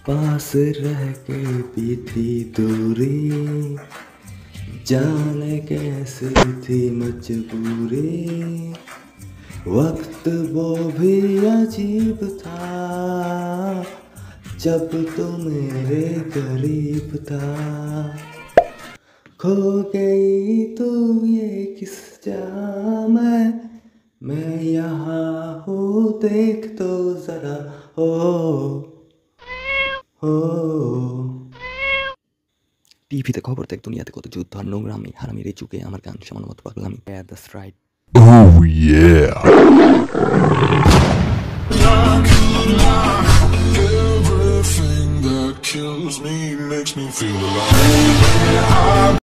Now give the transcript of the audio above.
पास रह के भी थी दूरी, जाने कैसी थी मजबूरी। वक्त वो भी अजीब था, जब तू मेरे करीब था। खो गई तू ये किस जाम में, मैं यहाँ हूँ देख तो जरा। हो টিভিতে খবর দেখ দুনিয়াতে কত যুদ্ধ আর নোংরামি, হারামি রে চুকে আমার গান সমান মতো পাগলামি। Yeah, that's right. Oh yeah. Everything that kills me makes me feel alive.